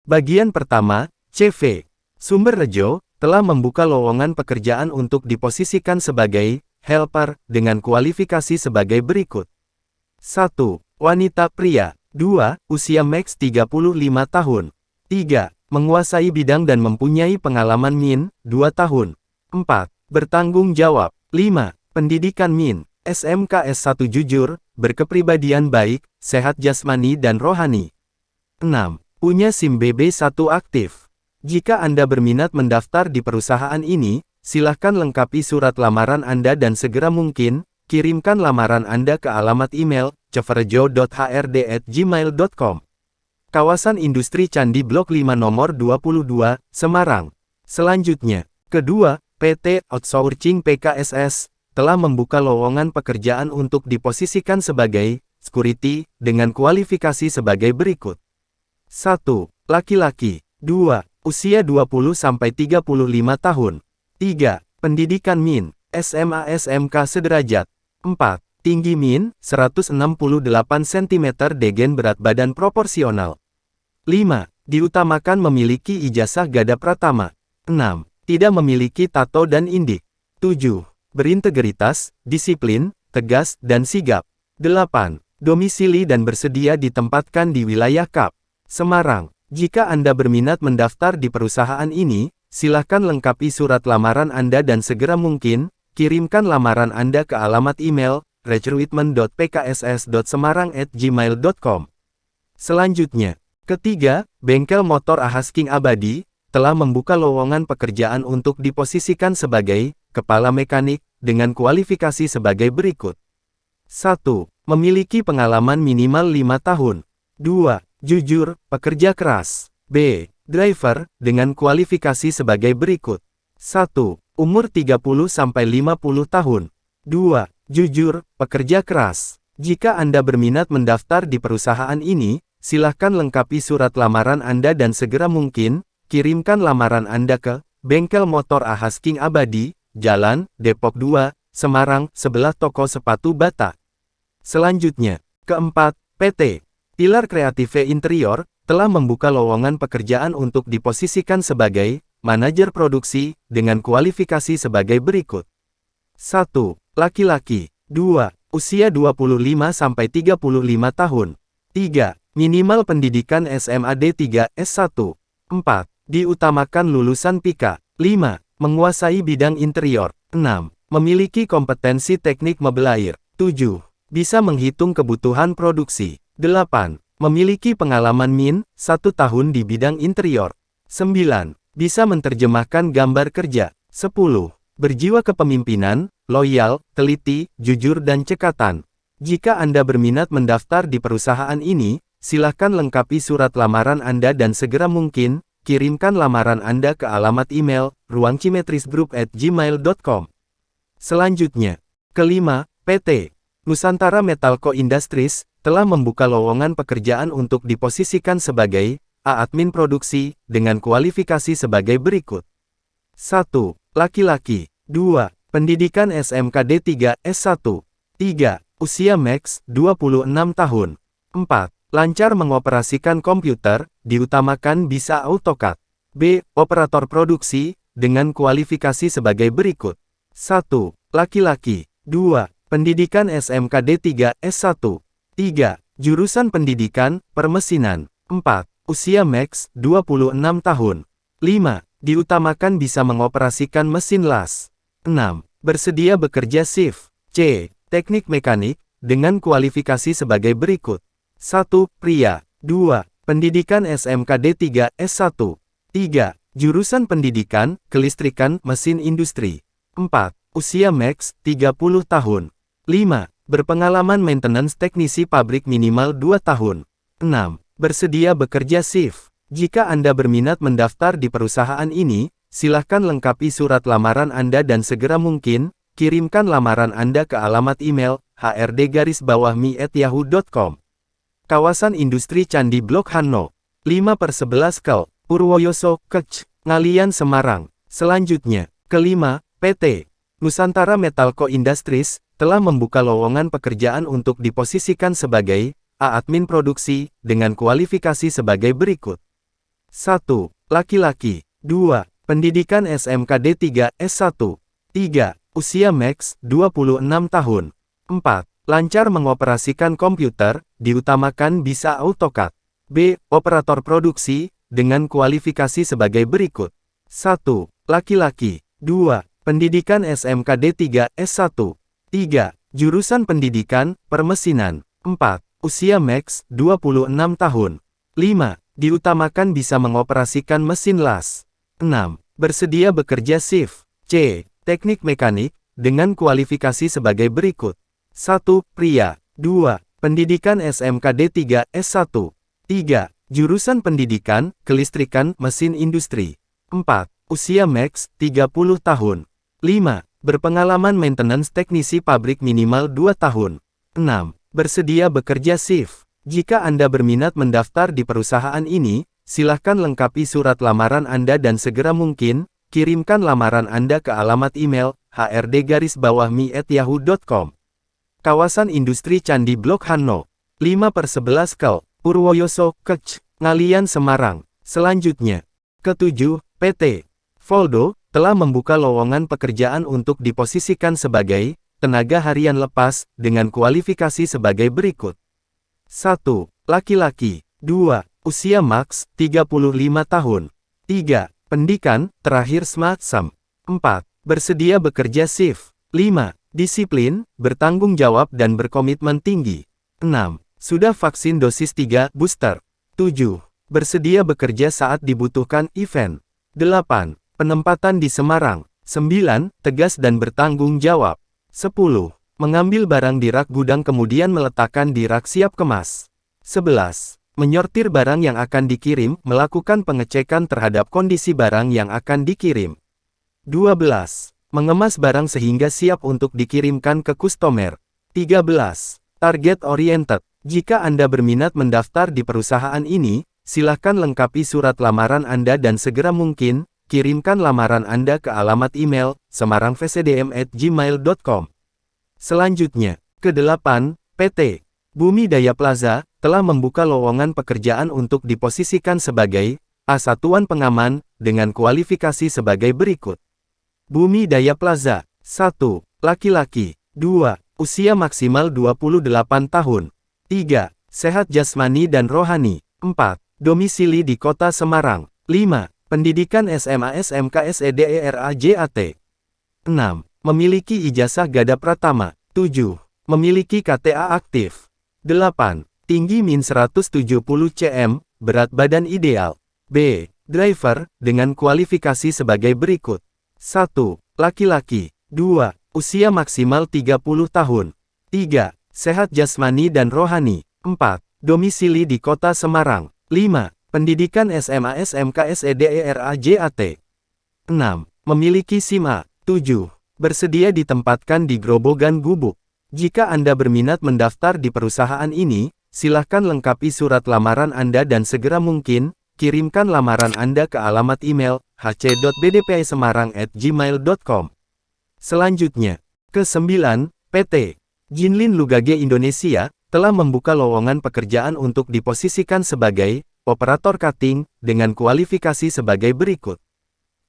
Bagian pertama, CV. Sumberjo telah membuka lowongan pekerjaan untuk diposisikan sebagai helper dengan kualifikasi sebagai berikut. 1. Wanita pria. 2. Usia maks 35 tahun. 3. Menguasai bidang dan mempunyai pengalaman min, 2 tahun. 4. Bertanggung jawab. 5. Pendidikan min, SMK S1 jujur, berkepribadian baik, sehat jasmani dan rohani. 6. Punya SIM BB1 aktif. Jika Anda berminat mendaftar di perusahaan ini, silahkan lengkapi surat lamaran Anda dan segera mungkin, kirimkan lamaran Anda ke alamat email, ceverjo.hrd@gmail.com. Kawasan Industri Candi Blok 5 Nomor 22, Semarang. Selanjutnya, kedua, PT Outsourcing PKSS, telah membuka lowongan pekerjaan untuk diposisikan sebagai security, dengan kualifikasi sebagai berikut. 1. Laki-laki. 2. Usia 20-35 tahun. 3. Pendidikan min, SMA SMK sederajat. 4. Tinggi min, 168 cm degen berat badan proporsional. 5. Diutamakan memiliki ijazah Gada Pratama. 6. Tidak memiliki tato dan indik. 7. Berintegritas, disiplin, tegas, dan sigap. 8. Domisili dan bersedia ditempatkan di wilayah Kap. Semarang. Jika Anda berminat mendaftar di perusahaan ini, silakan lengkapi surat lamaran Anda dan segera mungkin, kirimkan lamaran Anda ke alamat email, recruitment.pkss.semarang@gmail.com. Selanjutnya, ketiga, Bengkel Motor Ahas King Abadi, telah membuka lowongan pekerjaan untuk diposisikan sebagai kepala mekanik, dengan kualifikasi sebagai berikut. 1. Memiliki pengalaman minimal 5 tahun. 2. Jujur, pekerja keras. B. Driver, dengan kualifikasi sebagai berikut. 1. Umur 30-50 tahun. 2. Jujur, pekerja keras. Jika Anda berminat mendaftar di perusahaan ini, silahkan lengkapi surat lamaran Anda dan segera mungkin, kirimkan lamaran Anda ke Bengkel Motor Ahas King Abadi, Jalan, Depok 2, Semarang, sebelah toko sepatu Bata. Selanjutnya, keempat, PT Pilar Kreative Interior, telah membuka lowongan pekerjaan untuk diposisikan sebagai manajer produksi, dengan kualifikasi sebagai berikut. 1. Laki-laki. 2. Usia 25-35 tahun. 3. Minimal pendidikan SMA D3, S1. 4. Diutamakan lulusan PIKA. 5. Menguasai bidang interior. 6. Memiliki kompetensi teknik mebel air. 7. Bisa menghitung kebutuhan produksi. 8. Memiliki pengalaman min, 1 tahun di bidang interior. 9. Bisa menerjemahkan gambar kerja. 10. Berjiwa kepemimpinan, loyal, teliti, jujur dan cekatan. Jika Anda berminat mendaftar di perusahaan ini, silahkan lengkapi surat lamaran Anda dan segera mungkin, kirimkan lamaran Anda ke alamat email, ruangcimetrisgroup@gmail.com. Selanjutnya, kelima, PT Nusantara Metalco Industries, telah membuka lowongan pekerjaan untuk diposisikan sebagai admin produksi, dengan kualifikasi sebagai berikut. 1. Laki-laki. 2. Pendidikan SMK D3, S1. 3. Usia maks 26 tahun. 4. Lancar mengoperasikan komputer, diutamakan bisa AutoCAD. B. Operator produksi, dengan kualifikasi sebagai berikut. 1. Laki-laki. 2. Pendidikan SMK D3, S1. 3. Jurusan pendidikan, permesinan. 4. Usia maks 26 tahun. 5. Diutamakan bisa mengoperasikan mesin las. 6. Bersedia bekerja shift C. Teknik mekanik, dengan kualifikasi sebagai berikut. 1. Pria. 2. Pendidikan SMK D3, S1. 3. Jurusan pendidikan, kelistrikan, mesin industri. 4. Usia maks 30 tahun. 5. Berpengalaman maintenance teknisi pabrik minimal 2 tahun. 6. Bersedia bekerja shift. Jika Anda berminat mendaftar di perusahaan ini, silahkan lengkapi surat lamaran Anda dan segera mungkin, kirimkan lamaran Anda ke alamat email, hrd_mi@yahoo.com. Kawasan Industri Candi Blok Hanno, 5/11 Kel, Purwoyoso, Kec, Ngalian Semarang. Selanjutnya, kelima, PT Nusantara Metalco Industries, telah membuka lowongan pekerjaan untuk diposisikan sebagai admin produksi, dengan kualifikasi sebagai berikut. 1. Laki-laki. 2. Pendidikan SMK D3 S1. 3. Usia maks 26 tahun. 4. Lancar mengoperasikan komputer, diutamakan bisa AutoCAD. B. Operator produksi, dengan kualifikasi sebagai berikut. 1. Laki-laki. 2. Pendidikan SMK D3 S1. 3. Jurusan pendidikan, permesinan. 4. Usia maks 26 tahun. 5. Diutamakan bisa mengoperasikan mesin las. 6. Bersedia bekerja shift C. Teknik mekanik, dengan kualifikasi sebagai berikut. 1. Pria. 2. Pendidikan SMK D3 S1. 3. Jurusan pendidikan, kelistrikan, mesin industri. 4. Usia maks 30 tahun. 5. Berpengalaman maintenance teknisi pabrik minimal 2 tahun. 6. Bersedia bekerja shift. Jika Anda berminat mendaftar di perusahaan ini, silahkan lengkapi surat lamaran Anda dan segera mungkin, kirimkan lamaran Anda ke alamat email, hrd_mi@yahoo.com. Kawasan Industri Candi Blok Hanno, 5/11 Kel, Purwoyoso, Kec, Ngalian Semarang. Selanjutnya, ke-7, PT Voldo, telah membuka lowongan pekerjaan untuk diposisikan sebagai tenaga harian lepas, dengan kualifikasi sebagai berikut. 1. Laki-laki. 2. Usia maks 35 tahun. 3. Pendidikan, terakhir Smart Sam. 4. Bersedia bekerja shift. 5. Disiplin, bertanggung jawab dan berkomitmen tinggi. 6. Sudah vaksin dosis 3 booster. 7. Bersedia bekerja saat dibutuhkan event. 8. Penempatan di Semarang. 9. Tegas dan bertanggung jawab. 10. Mengambil barang di rak gudang kemudian meletakkan di rak siap kemas. 11. Menyortir barang yang akan dikirim, melakukan pengecekan terhadap kondisi barang yang akan dikirim. 12. Mengemas barang sehingga siap untuk dikirimkan ke kustomer. 13. Target oriented. Jika Anda berminat mendaftar di perusahaan ini, silakan lengkapi surat lamaran Anda dan segera mungkin, kirimkan lamaran Anda ke alamat email, semarangvcdm@gmail.com. Selanjutnya, ke-8, PT Bumi Daya Plaza, telah membuka lowongan pekerjaan untuk diposisikan sebagai satuan pengaman, dengan kualifikasi sebagai berikut. Bumi Daya Plaza. 1. Laki-laki. 2. Usia maksimal 28 tahun. 3. Sehat jasmani dan rohani. 4. Domisili di Kota Semarang. 5. Pendidikan SMA SMK SEDERAJAT. 6. Memiliki ijazah Gada Pratama. 7. Memiliki KTA aktif. 8. Tinggi min 170 cm, berat badan ideal. B. Driver, dengan kualifikasi sebagai berikut. 1. Laki-laki. 2. Usia maksimal 30 tahun. 3. Sehat jasmani dan rohani. 4. Domisili di Kota Semarang. 5. Pendidikan SMA SMK SEDERAJAT. 6. Memiliki SIM A. 7. Bersedia ditempatkan di Grobogan Gubuk. Jika Anda berminat mendaftar di perusahaan ini, silahkan lengkapi surat lamaran Anda dan segera mungkin, kirimkan lamaran Anda ke alamat email, hc.bdpisemarang@gmail.com. Selanjutnya, ke-9, PT Jinlin Lugage Indonesia, telah membuka lowongan pekerjaan untuk diposisikan sebagai operator cutting, dengan kualifikasi sebagai berikut.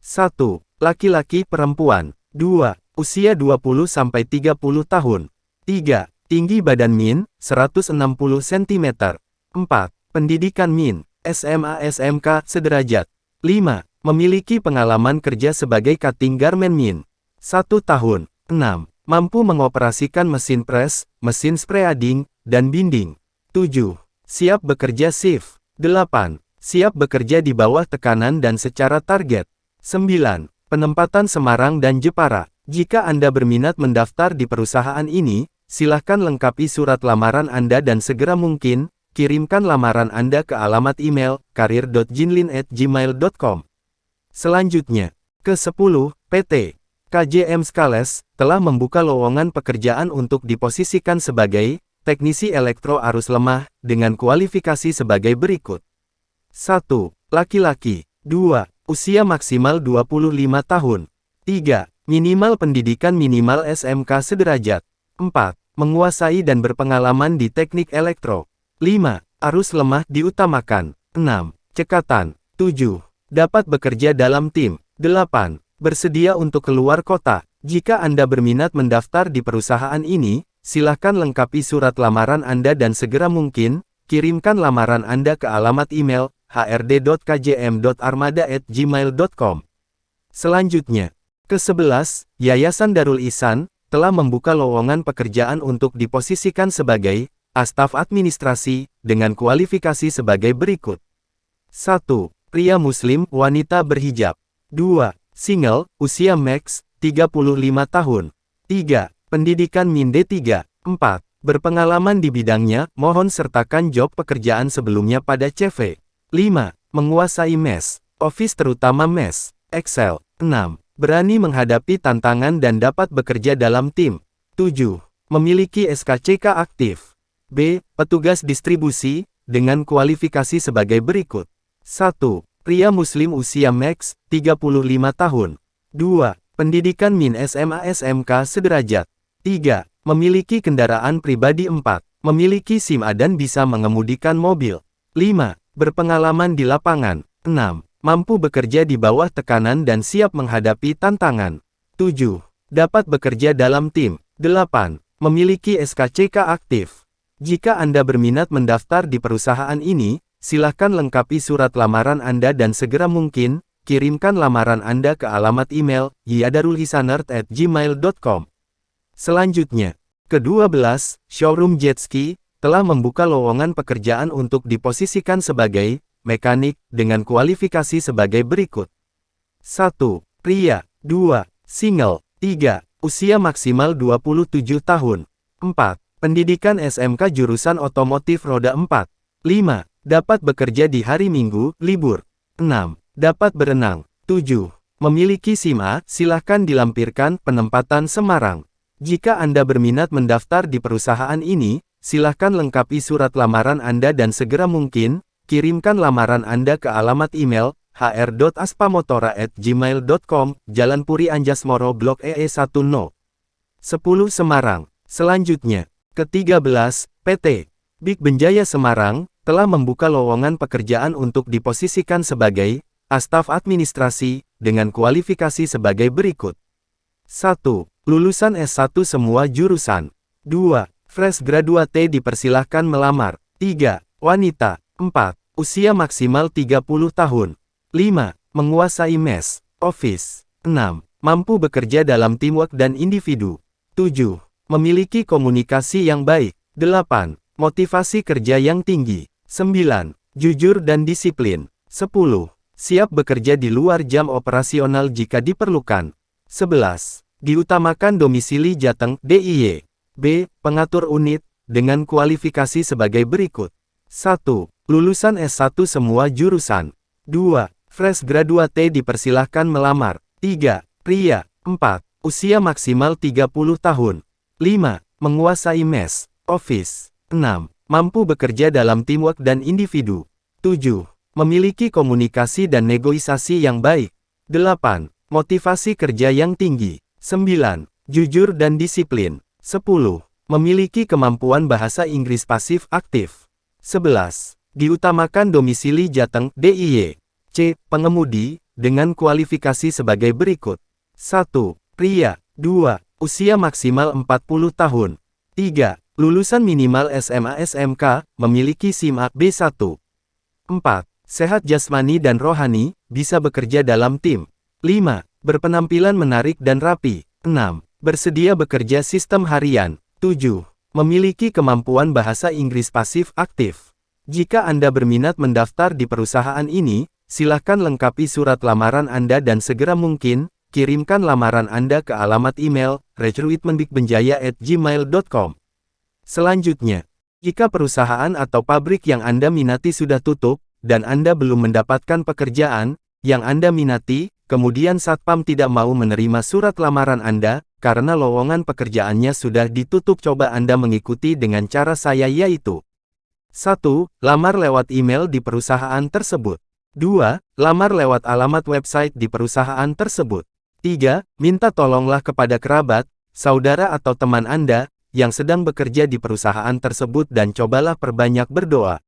1. Laki-laki perempuan. 2. Usia 20-30 tahun. 3. Tinggi badan min, 160 cm. 4. Pendidikan min, SMA SMK sederajat. 5. Memiliki pengalaman kerja sebagai cutting garment min. 1 tahun. 6. Mampu mengoperasikan mesin press, mesin spray-ading, dan binding. 7. Siap bekerja shift. 8. Siap bekerja di bawah tekanan dan secara target. 9. Penempatan Semarang dan Jepara. Jika Anda berminat mendaftar di perusahaan ini, silahkan lengkapi surat lamaran Anda dan segera mungkin, kirimkan lamaran Anda ke alamat email, karir.jinlin@gmail.com. Selanjutnya, ke-10, PT KJM Skales, telah membuka lowongan pekerjaan untuk diposisikan sebagai teknisi elektro arus lemah, dengan kualifikasi sebagai berikut. 1. Laki-laki. 2. Usia maksimal 25 tahun. 3. Minimal pendidikan minimal SMK sederajat. 4. Menguasai dan berpengalaman di teknik elektro. 5. Arus lemah diutamakan. 6. Cekatan. 7. Dapat bekerja dalam tim. 8. Bersedia untuk keluar kota. Jika Anda berminat mendaftar di perusahaan ini, silakan lengkapi surat lamaran Anda dan segera mungkin, kirimkan lamaran Anda ke alamat email hrd.kjm.armada@gmail.com. Selanjutnya, ke-11, Yayasan Darul Ihsan telah membuka lowongan pekerjaan untuk diposisikan sebagai staf administrasi dengan kualifikasi sebagai berikut. 1. Pria muslim, wanita berhijab. 2. Single, usia max 35 tahun. 3. Pendidikan min D3. 4. Berpengalaman di bidangnya, mohon sertakan job pekerjaan sebelumnya pada CV. 5. Menguasai MES, Office terutama MES, Excel. 6. Berani menghadapi tantangan dan dapat bekerja dalam tim. 7. Memiliki SKCK aktif. B. Petugas distribusi, dengan kualifikasi sebagai berikut. 1. Pria muslim usia max 35 tahun. 2. Pendidikan min SMA SMK sederajat. 3. Memiliki kendaraan pribadi. 4. Memiliki SIM A dan bisa mengemudikan mobil. 5. Berpengalaman di lapangan. 6. Mampu bekerja di bawah tekanan dan siap menghadapi tantangan. 7. Dapat bekerja dalam tim. 8. Memiliki SKCK aktif. Jika Anda berminat mendaftar di perusahaan ini, silakan lengkapi surat lamaran Anda dan segera mungkin, kirimkan lamaran Anda ke alamat email yadarulhisanert@gmail.com. Selanjutnya, ke-12, Showroom Jetski telah membuka lowongan pekerjaan untuk diposisikan sebagai mekanik dengan kualifikasi sebagai berikut. 1. Pria. 2. Single. 3. Usia maksimal 27 tahun. 4. Pendidikan SMK jurusan otomotif roda 4. 5. Dapat bekerja di hari Minggu, libur. 6. Dapat berenang. 7. Memiliki SIM A, silahkan dilampirkan penempatan Semarang. Jika Anda berminat mendaftar di perusahaan ini, silahkan lengkapi surat lamaran Anda dan segera mungkin, kirimkan lamaran Anda ke alamat email hr.aspamotora@gmail.com, Jalan Puri Anjasmoro Blok EE10, 10 Semarang. Selanjutnya, ke-13, PT Big Benjaya Semarang telah membuka lowongan pekerjaan untuk diposisikan sebagai staf administrasi dengan kualifikasi sebagai berikut. 1. Lulusan S1 semua jurusan. 2. Fresh graduate dipersilahkan melamar. 3. Wanita. 4. Usia maksimal 30 tahun. 5. Menguasai MES, Office. 6. Mampu bekerja dalam teamwork dan individu. 7. Memiliki komunikasi yang baik. 8. Motivasi kerja yang tinggi. 9. Jujur dan disiplin. 10. Siap bekerja di luar jam operasional jika diperlukan. 11. Diutamakan domisili Jateng, DIY. B. Pengatur unit, dengan kualifikasi sebagai berikut. 1. Lulusan S1 semua jurusan. 2. Fresh graduate dipersilahkan melamar. 3. Pria. 4. Usia maksimal 30 tahun. 5. Menguasai MES, Office. 6. Mampu bekerja dalam teamwork dan individu. 7. Memiliki komunikasi dan negosiasi yang baik. 8. Motivasi kerja yang tinggi. 9. Jujur dan disiplin. 10. Memiliki kemampuan bahasa Inggris pasif aktif. 11. Diutamakan domisili Jateng, DIY. C. Pengemudi, dengan kualifikasi sebagai berikut. 1. Pria. 2. Usia maksimal 40 tahun. 3. Lulusan minimal SMA SMK, memiliki SIM A B1. 4. Sehat jasmani dan rohani, bisa bekerja dalam tim. 5. Berpenampilan menarik dan rapi. 6. Bersedia bekerja sistem harian. 7. Memiliki kemampuan bahasa Inggris pasif aktif. Jika Anda berminat mendaftar di perusahaan ini, silakan lengkapi surat lamaran Anda dan segera mungkin, kirimkan lamaran Anda ke alamat email recruitmentbigbenjaya@gmail.com. Selanjutnya, jika perusahaan atau pabrik yang Anda minati sudah tutup, dan Anda belum mendapatkan pekerjaan yang Anda minati, kemudian Satpam tidak mau menerima surat lamaran Anda, karena lowongan pekerjaannya sudah ditutup, coba Anda mengikuti dengan cara saya, yaitu 1. Lamar lewat email di perusahaan tersebut. 2. Lamar lewat alamat website di perusahaan tersebut. 3. Minta tolonglah kepada kerabat, saudara atau teman Anda, yang sedang bekerja di perusahaan tersebut dan cobalah perbanyak berdoa.